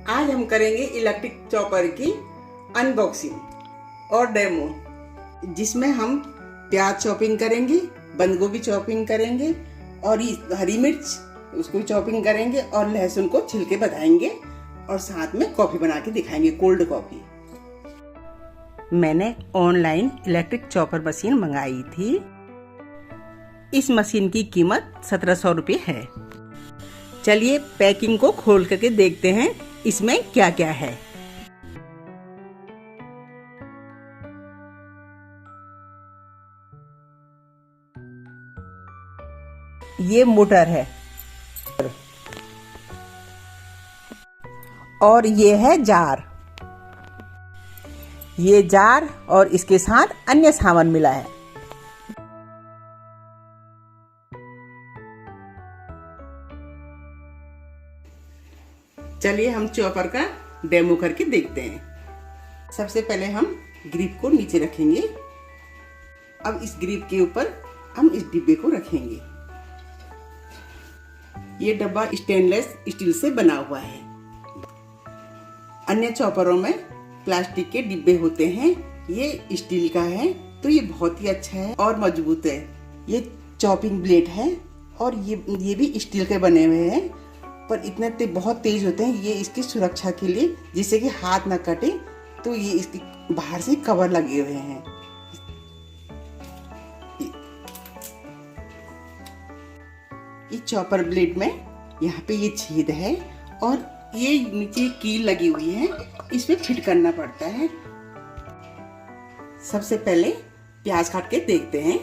आज हम करेंगे इलेक्ट्रिक चॉपर की अनबॉक्सिंग और डेमो, जिसमें हम प्याज चॉपिंग करेंगे, बंद गोभी चॉपिंग करेंगे और हरी मिर्च उसको चॉपिंग करेंगे और लहसुन को छिलके बताएंगे और साथ में कॉफी बना के दिखाएंगे, कोल्ड कॉफी। मैंने ऑनलाइन इलेक्ट्रिक चॉपर मशीन मंगाई थी। इस मशीन की कीमत 1700 रुपये है। चलिए पैकिंग को खोल करके देखते हैं इसमें क्या क्या है। ये मोटर है और ये है जार। ये जार और इसके साथ अन्य सामान मिला है। चलिए हम चॉपर का डेमो करके देखते हैं। सबसे पहले हम ग्रिप को नीचे रखेंगे। अब इस ग्रिप के ऊपर हम इस डिब्बे को रखेंगे। ये डब्बा स्टेनलेस स्टील से बना हुआ है। अन्य चॉपरों में प्लास्टिक के डिब्बे होते हैं, ये स्टील का है तो ये बहुत ही अच्छा है और मजबूत है। ये चॉपिंग ब्लेड है और ये भी स्टील के बने हुए हैं, पर इतने बहुत तेज होते हैं। ये इसकी सुरक्षा के लिए, जिससे कि हाथ ना कटे, तो ये इसके बाहर से कवर लगे हुए हैं। ये चॉपर ब्लेड में यहाँ पे ये छेद है और ये नीचे कील लगी हुई है, इसमें फिट करना पड़ता है। सबसे पहले प्याज काट के देखते हैं।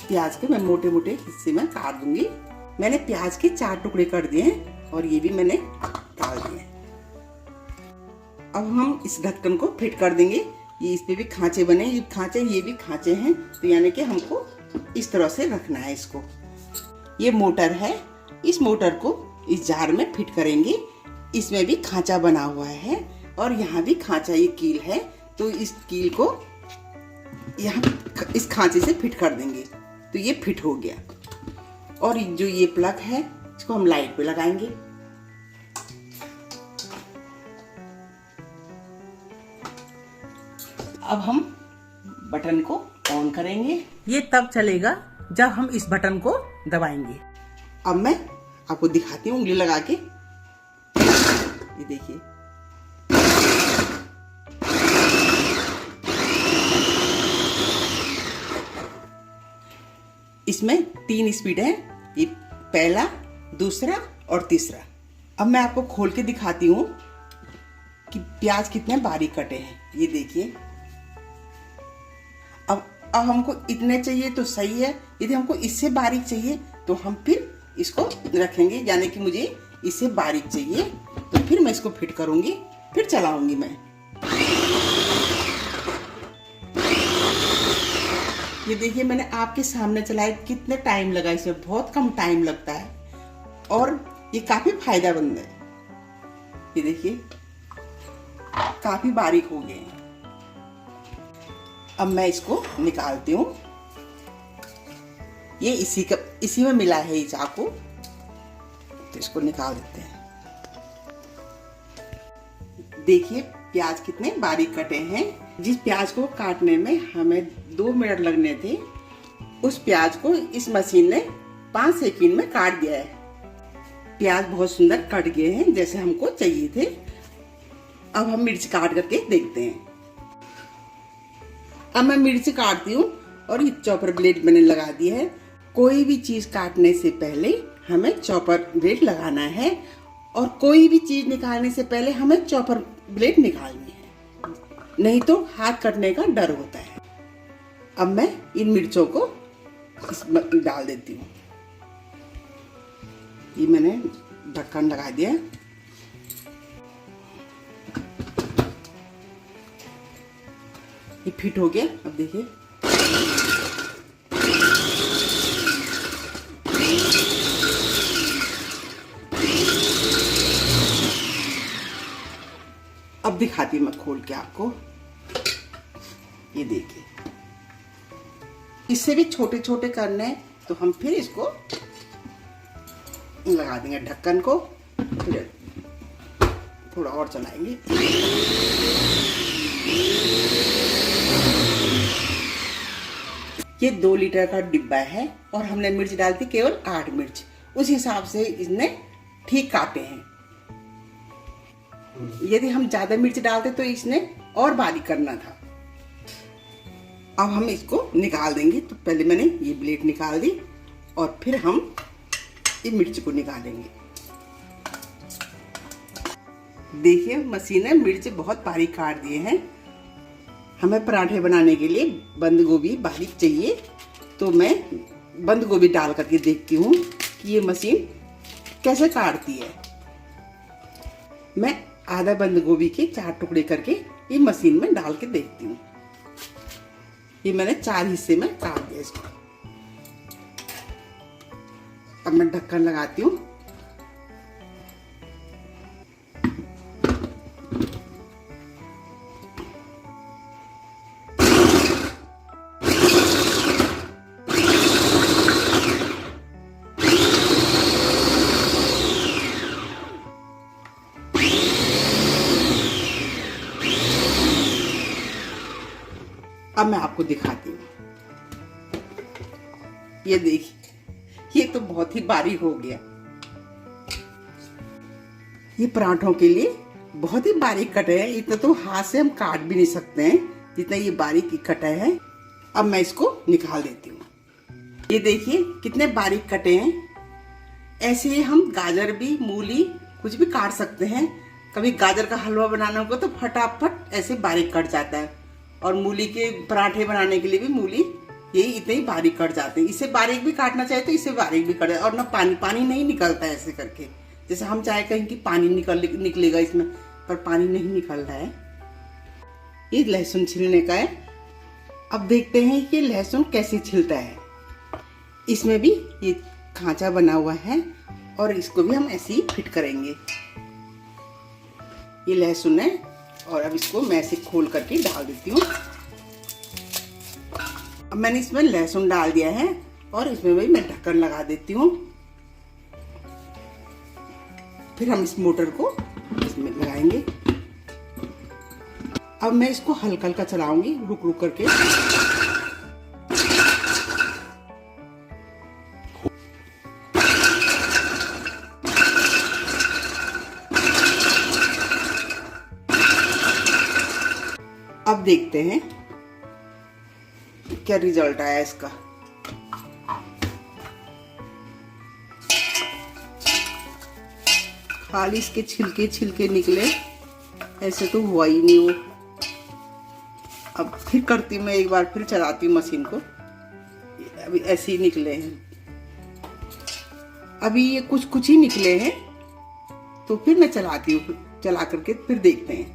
प्याज के मैं मोटे मोटे हिस्से में काट दूंगी। मैंने प्याज के 4 टुकड़े कर दिए हैं और ये भी मैंने डाल दिए। अब हम इस ढक्कन को फिट कर देंगे। ये इस पे भी खांचे बने, ये खांचे, ये भी खांचे हैं, तो यानी कि हमको इस तरह से रखना है इसको। ये मोटर है, इस मोटर को इस जार में फिट करेंगे। इसमें भी खांचा बना हुआ है और यहाँ भी खांचा, ये कील है, तो इस कील को यहाँ इस खांचे से फिट कर देंगे, तो ये फिट हो गया। और जो ये प्लग है इसको हम लाइट पे लगाएंगे। अब हम बटन को ऑन करेंगे। ये तब चलेगा जब हम इस बटन को दबाएंगे। अब मैं आपको दिखाती हूँ उंगली लगा के। ये देखिए, इसमें 3 स्पीड है, ये पहला, दूसरा और तीसरा। अब मैं आपको खोल के दिखाती हूँ कि प्याज कितने बारीक कटे हैं। ये देखिए, अब हमको इतने चाहिए तो सही है। यदि हमको इससे बारीक चाहिए तो हम फिर इसको रखेंगे, यानी कि मुझे इससे बारीक चाहिए तो फिर मैं इसको फिट करूंगी, फिर चलाऊंगी मैं। ये देखिए, मैंने आपके सामने चलाया, कितने टाइम लगा, इसमें बहुत कम टाइम लगता है और ये काफी फायदेमंद है। ये देखिए, काफी बारीक हो गए हैं। अब मैं इसको निकालती हूँ। ये इसी में मिला है ये चाकू, तो इसको निकाल देते हैं। देखिए प्याज कितने बारीक कटे हैं। जिस प्याज को काटने में हमें 2 मिनट लगने थे, उस प्याज को इस मशीन ने 5 सेकंड में काट दिया है। प्याज बहुत सुंदर कट गए हैं, जैसे हमको चाहिए थे। अब हम मिर्च काट करके देखते हैं। अब मैं मिर्च काटती हूँ और ये चॉपर ब्लेड मैंने लगा दिया है। कोई भी चीज काटने से पहले हमें चॉपर ब्लेड लगाना है और कोई भी चीज निकालने से पहले हमें चॉपर ब्लेड निकालनी है, नहीं तो हाथ कटने का डर होता है। अब मैं इन मिर्चों को इसमें डाल देती हूँ। ये मैंने ढक्कन लगा दिया। ये फिट हो गया। अब देखिए, अब दिखाती हूँ मैं खोल के आपको। ये देखिए, इससे भी छोटे छोटे करने हैं तो हम फिर इसको लगा देंगे ढक्कन को। फिर थोड़ा और चलाएंगे। ये 2 लीटर का डिब्बा है और हमने मिर्च डाल दी केवल 8 मिर्च। उस हिसाब से इसने ठीक काटे हैं। यदि हम ज्यादा मिर्च डालते तो इसने और बारीक करना था। अब हम इसको निकाल देंगे। तो पहले मैंने ये ब्लेड निकाल दी और फिर हम ये मिर्च को निकालेंगे। देखिए मशीन ने मिर्च बहुत बारीक काट दिए हैं। हमें पराठे बनाने के लिए बंद गोभी बारीक चाहिए, तो मैं बंद गोभी डाल करके देखती हूँ कि ये मशीन कैसे काटती है। मैं आधा बंद गोभी के 4 टुकड़े करके ये मशीन में डाल के देखती हूँ। ये मैंने 4 हिस्से में काट दिया इसको। अब मैं ढक्कन लगाती हूँ। अब मैं आपको दिखाती हूँ। ये देखिए, ये तो बहुत ही बारीक हो गया। ये पराठों के लिए बहुत ही बारीक कटे हैं। इतना तो हाथ से हम काट भी नहीं सकते हैं जितना ये बारीक कटा है। अब मैं इसको निकाल देती हूँ। ये देखिए कितने बारीक कटे हैं। ऐसे ही हम गाजर भी, मूली कुछ भी काट सकते हैं। कभी गाजर का हलवा बनाना होगा तो फटाफट ऐसे बारीक कट जाता है। और मूली के पराठे बनाने के लिए भी मूली यही इतने ही बारीक कट जाते हैं। इससे बारीक भी काटना चाहिए तो इससे बारीक भी कट जाए। और ना पानी नहीं निकलता है ऐसे करके। जैसे हम चाहे कहीं कि पानी निकलेगा इसमें, पर पानी नहीं निकल रहा है। ये लहसुन छिलने का है। अब देखते हैं कि लहसुन कैसे छिलता है। इसमें भी ये खांचा बना हुआ है और इसको भी हम ऐसे ही फिट करेंगे। ये लहसुन है और अब इसको मैं ऐसे खोल करके डाल देती हूँ। अब मैंने इसमें लहसुन डाल दिया है और इसमें भी मैं ढक्कन लगा देती हूँ। फिर हम इस मोटर को इसमें लगाएंगे। अब मैं इसको हल्का हल्का चलाऊंगी, रुक रुक करके। अब देखते हैं क्या रिजल्ट आया इसका। खाली इसके छिलके निकले, ऐसे तो हुआ ही नहीं वो। अब फिर करती मैं एक बार, फिर चलाती हूँ मशीन को। अभी ऐसे ही निकले हैं। अभी ये कुछ ही निकले हैं, तो फिर मैं चलाती हूँ। चला करके फिर देखते हैं।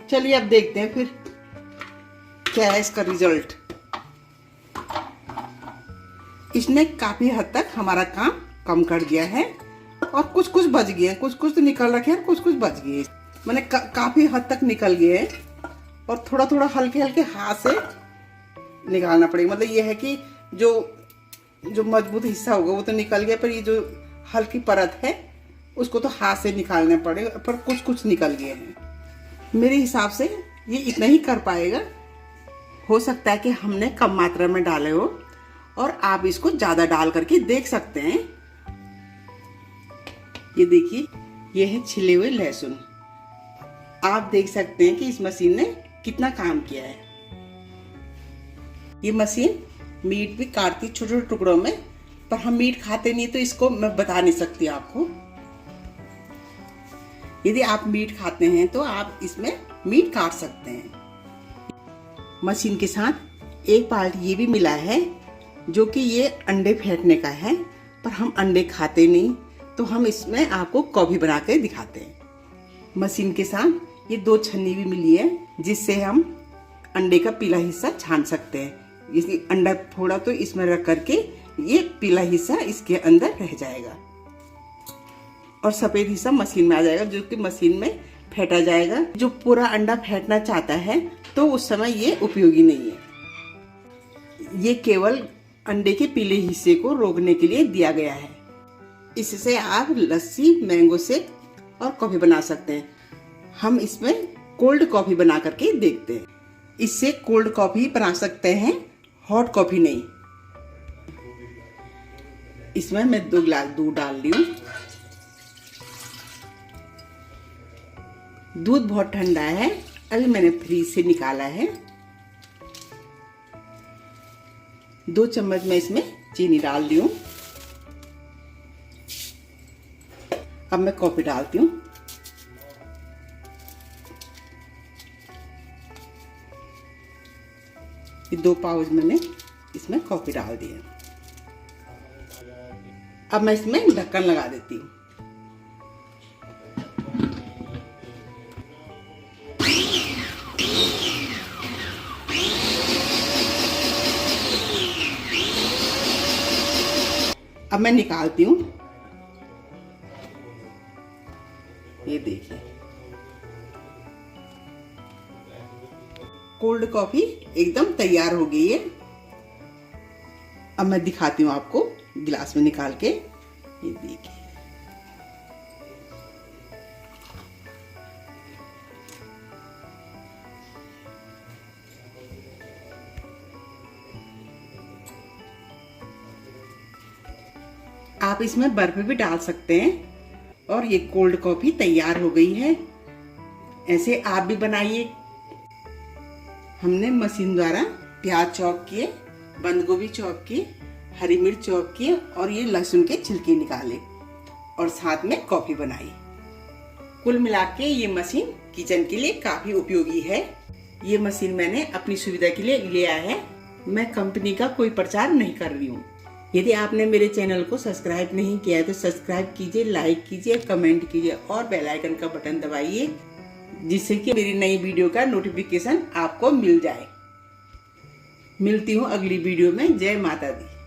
चलिए अब देखते हैं फिर क्या है इसका रिजल्ट। इसने काफी हद तक हमारा काम कम कर दिया है और कुछ बच गए हैं। कुछ तो निकल रखे हैं, कुछ बच गए। मैंने काफी हद तक निकल गए हैं और थोड़ा हल्के हाथ से निकालना पड़ेगा। मतलब ये है कि जो मजबूत हिस्सा होगा वो तो निकल गया, पर ये जो हल्की परत है उसको तो हाथ से निकालना पड़ेगा। पर कुछ निकल गए हैं। मेरे हिसाब से ये इतना ही कर पाएगा। हो सकता है कि हमने कम मात्रा में डाले हो और आप इसको ज्यादा डाल करके देख सकते हैं। ये देखिए, ये है छिले हुए लहसुन। आप देख सकते हैं कि इस मशीन ने कितना काम किया है। ये मशीन मीट भी काटती छोटे टुकड़ों में, पर हम मीट खाते नहीं तो इसको मैं बता नहीं सकती आपको। यदि आप मीट खाते हैं तो आप इसमें मीट काट सकते हैं। मशीन के साथ एक पार्ट ये भी मिला है जो कि ये अंडे फेंटने का है, पर हम अंडे खाते नहीं तो हम इसमें आपको कॉफी बना के दिखाते हैं। मशीन के साथ ये 2 छन्नी भी मिली है जिससे हम अंडे का पीला हिस्सा छान सकते हैं। जैसे अंडा फोड़ा तो इसमें रख करके ये पीला हिस्सा इसके अंदर रह जाएगा। और सफ़ेद हिस्सा मशीन में आ जाएगा, जो कि मशीन में फेंटा जाएगा। जो पूरा अंडा फेंटना चाहता है तो उस समय ये उपयोगी नहीं है। ये केवल अंडे के पीले हिस्से को रोकने के लिए दिया गया है। इससे आप लस्सी, मैंगो शेक और कॉफ़ी बना सकते हैं। हम इसमें कोल्ड कॉफ़ी बना करके देखते हैं। इससे कोल्ड कॉफ़ी बना सकते हैं, हॉट कॉफ़ी नहीं। इसमें मैं 2 गिलास दूध डाल रही हूँ। दूध बहुत ठंडा है, अभी मैंने फ्रीज से निकाला है। 2 चम्मच मैं इसमें चीनी डाल रही हूँ। अब मैं कॉफी डालती हूँ। ये 2 पाउच मैंने इसमें कॉफी डाल दी है। अब मैं इसमें ढक्कन लगा देती हूँ। अब मैं निकालती हूँ। ये देखिए, कोल्ड कॉफी एकदम तैयार हो गई है। अब मैं दिखाती हूँ आपको गिलास में निकाल के। ये देखिए, आप इसमें बर्फ भी डाल सकते हैं। और ये कोल्ड कॉफी तैयार हो गई है। ऐसे आप भी बनाइए। हमने मशीन द्वारा प्याज चॉप किए, बंद गोभी चॉप किए, हरी मिर्च चॉप किए और ये लहसुन के छिलके निकाले और साथ में कॉफी बनाई। कुल मिला के ये मशीन किचन के लिए काफी उपयोगी है। ये मशीन मैंने अपनी सुविधा के लिए लिया है। मैं कंपनी का कोई प्रचार नहीं कर रही हूँ। यदि आपने मेरे चैनल को सब्सक्राइब नहीं किया है तो सब्सक्राइब कीजिए, लाइक कीजिए, कमेंट कीजिए और बेल आइकन का बटन दबाइए, जिससे कि मेरी नई वीडियो का नोटिफिकेशन आपको मिल जाए। मिलती हूँ अगली वीडियो में। जय माता दी।